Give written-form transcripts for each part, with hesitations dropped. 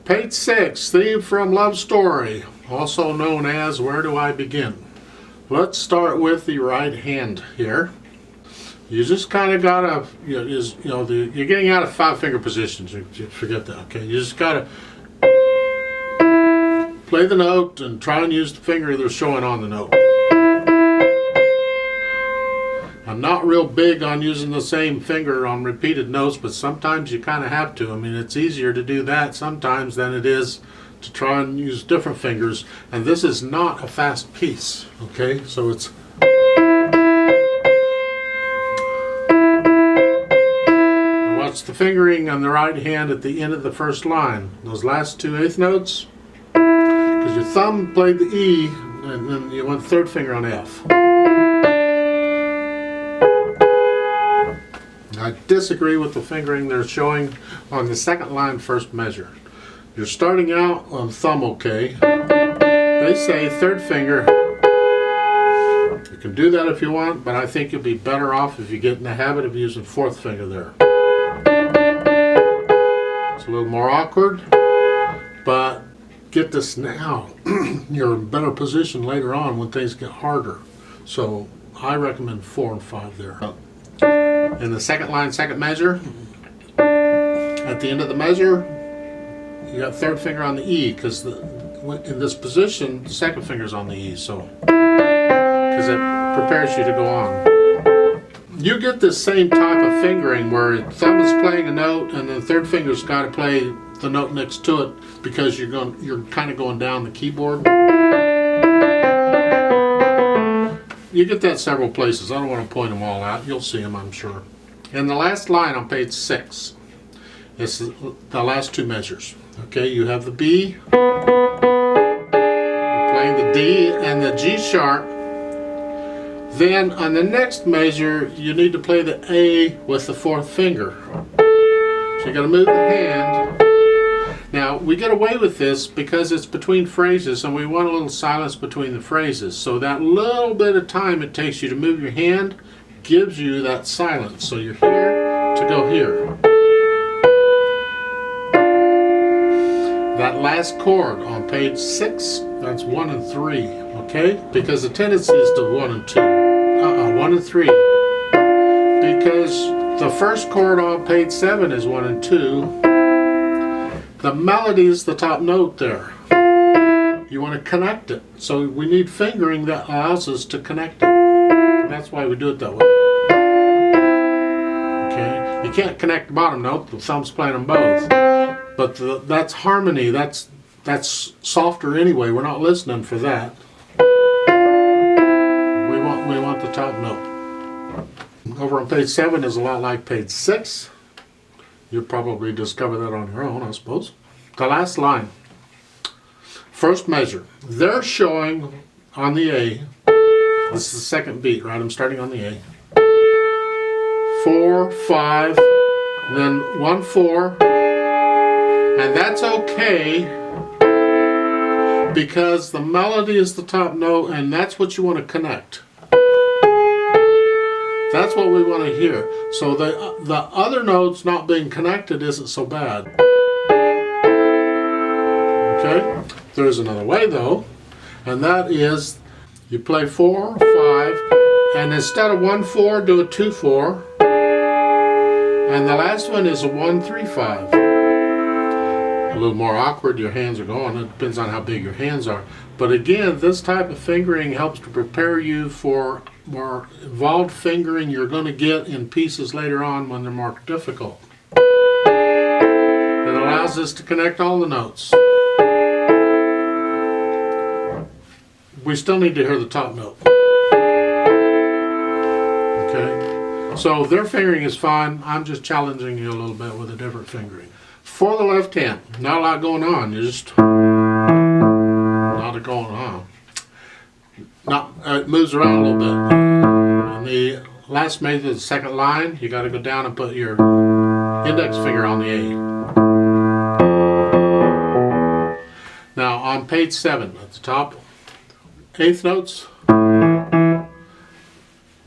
Page 6, theme from Love Story, also known as Where Do I Begin? Let's start with the right hand here. You just kind of gotta, you're getting out of 5-finger positions. You forget that, okay? You just gotta play the note and try and use the finger that's showing on the note. I'm not real big on using the same finger on repeated notes, but sometimes you kind of have to. I mean, it's easier to do that sometimes than it is to try and use different fingers. And this is not a fast piece, okay? So it's... Now watch the fingering on the right hand at the end of the first line. Those last 2 eighth notes, because your thumb played the E, and then you went third finger on F. I disagree with the fingering they're showing on the second line first measure. You're starting out on thumb okay. They say third finger. You can do that if you want, but I think you'll be better off if you get in the habit of using fourth finger there. It's a little more awkward, but get this now. You're in a better position later on when things get harder. So I recommend 4 and 5 there. In the second line, second measure, at the end of the measure, you got third finger on the E, because in this position, the second finger's on the E, so because it prepares you to go on. You get this same type of fingering where thumb is playing a note and the third finger's got to play the note next to it, because you're kind of going down the keyboard. You get that several places. I don't want to point them all out. You'll see them, I'm sure. And the last line on page 6 is the last 2 measures. Okay, you have the B, you're playing the D and the G sharp. Then on the next measure, you need to play the A with the fourth finger. So you got to move the hand. Now, we get away with this because it's between phrases and we want a little silence between the phrases. So that little bit of time it takes you to move your hand gives you that silence. So you're here to go here. That last chord on page 6, that's 1 and 3, okay? Because the tendency is to 1 and 2. 1 and 3. Because the first chord on page 7 is 1 and 2. The melody is the top note there. You want to connect it. So we need fingering that allows us to connect it. And that's why we do it that way. Okay? You can't connect the bottom note, the thumb's playing them both. But that's harmony, that's softer anyway. We're not listening for that. We want the top note. Over on page 7 is a lot like page 6. You'll probably discover that on your own, I suppose. The last line. First measure. They're showing on the A. This is the second beat, right? I'm starting on the A. 4, 5, then 1, 4. And that's okay because the melody is the top note and that's what you want to connect. That's what we want to hear. So the other notes not being connected isn't so bad. Okay? There's another way though, and that is you play 4, 5, and instead of 1, 4, do a 2, 4. And the last one is a 1, 3, 5. A little more awkward, your hands are going. It depends on how big your hands are. But again, this type of fingering helps to prepare you for more involved fingering you're going to get in pieces later on when they're more difficult. It allows us to connect all the notes. We still need to hear the top note. Okay? So their fingering is fine. I'm just challenging you a little bit with a different fingering. For the left hand, not a lot going on. You just not a going on. It moves around a little bit. And the last measure, the second line, you got to go down and put your index finger on the A. Now on page 7 at the top, eighth notes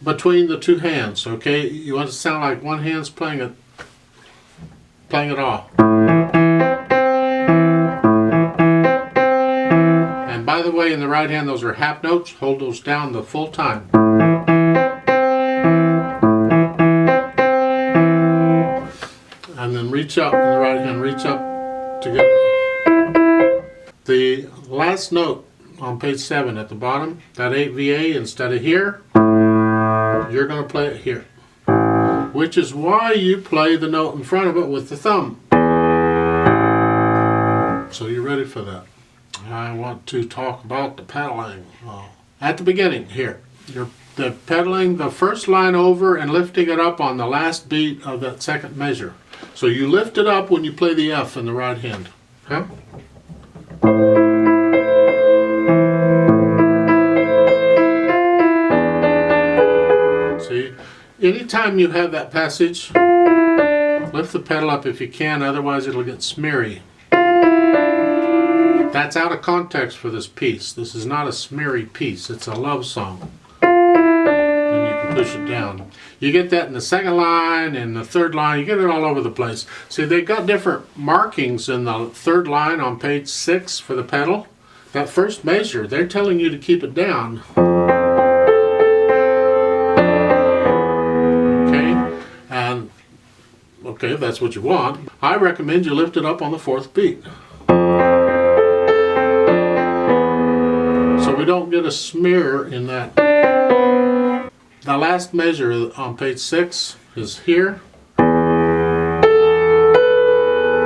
between the 2 hands. Okay, you want it to sound like one hand's playing it all. By the way, in the right hand, those are half notes. Hold those down the full time. And then reach up in the right hand, reach up together. The last note on page 7 at the bottom, that 8 VA, instead of here, you're going to play it here. Which is why you play the note in front of it with the thumb. So you're ready for that. I want to talk about the pedaling. At the beginning here, the pedaling the first line over and lifting it up on the last beat of that second measure. So you lift it up when you play the F in the right hand. Okay? See, anytime you have that passage, lift the pedal up if you can, otherwise it'll get smeary. That's out of context for this piece. This is not a smeary piece, it's a love song. And you can push it down. You get that in the second line and the third line, you get it all over the place. See, they've got different markings in the third line on page 6 for the pedal. That first measure, they're telling you to keep it down. Okay, and okay, if that's what you want, I recommend you lift it up on the 4th beat. So we don't get a smear in that. The last measure on page 6 is here.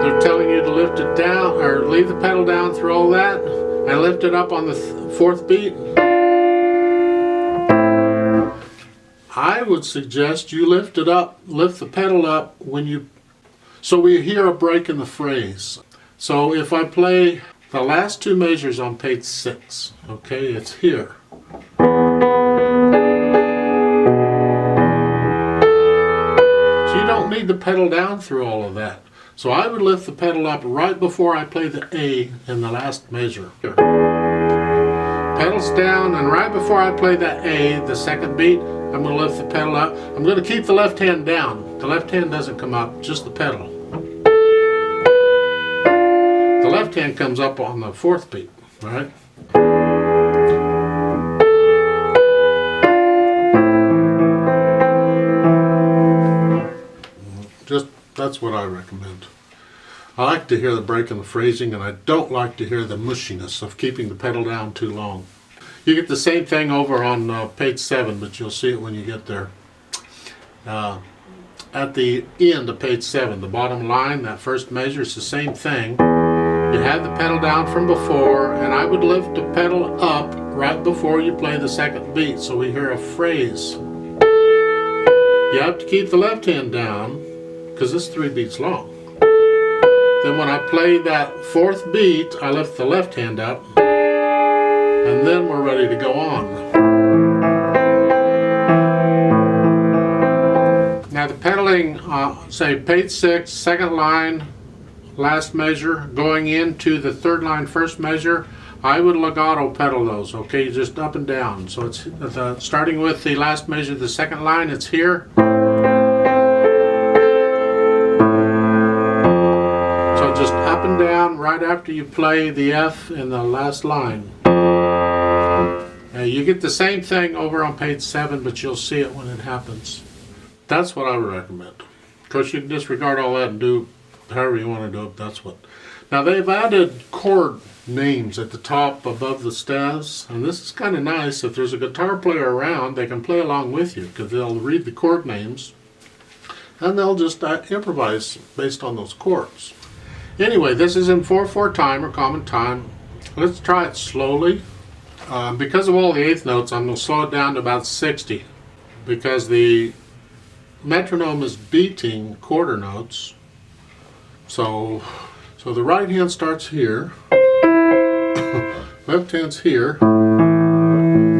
They're telling you to lift it down, or leave the pedal down through all that, and lift it up on the 4th beat. I would suggest you lift it up, lift the pedal up when you, so we hear a break in the phrase. So if I play the last 2 measures on page 6, okay, it's here. So you don't need the pedal down through all of that. So I would lift the pedal up right before I play the A in the last measure. Pedals down, and right before I play that A, the second beat, I'm going to lift the pedal up. I'm going to keep the left hand down. The left hand doesn't come up, just the pedal. The left hand comes up on the 4th beat, right? Just, that's what I recommend. I like to hear the break in the phrasing, and I don't like to hear the mushiness of keeping the pedal down too long. You get the same thing over on page 7, but you'll see it when you get there. At the end of page 7, the bottom line, that first measure, is the same thing. You have the pedal down from before, and I would lift the pedal up right before you play the second beat, so we hear a phrase. You have to keep the left hand down, because this 3 beats long. Then when I play that 4th beat, I lift the left hand up, and then we're ready to go on. Now the pedaling, say page 6, second line, last measure, going into the third line, first measure, I would legato pedal those, okay, just up and down. So it's starting with the last measure, the second line, it's here. So just up and down right after you play the F in the last line. You get the same thing over on page 7, but you'll see it when it happens. That's what I would recommend. Of course, you can disregard all that and do however you want to do it. That's what. Now they've added chord names at the top above the staves, and this is kind of nice. If there's a guitar player around, they can play along with you because they'll read the chord names and they'll just improvise based on those chords. Anyway, this is in 4/4 time or common time. Let's try it slowly. Because of all the 8th notes, I'm going to slow it down to about 60 because the metronome is beating quarter notes. So the right hand starts here, left hand's here,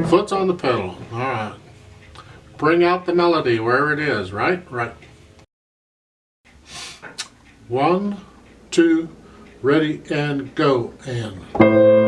foot's on the pedal. All right. Bring out the melody wherever it is, right? Right. 1, 2, ready, and go, and.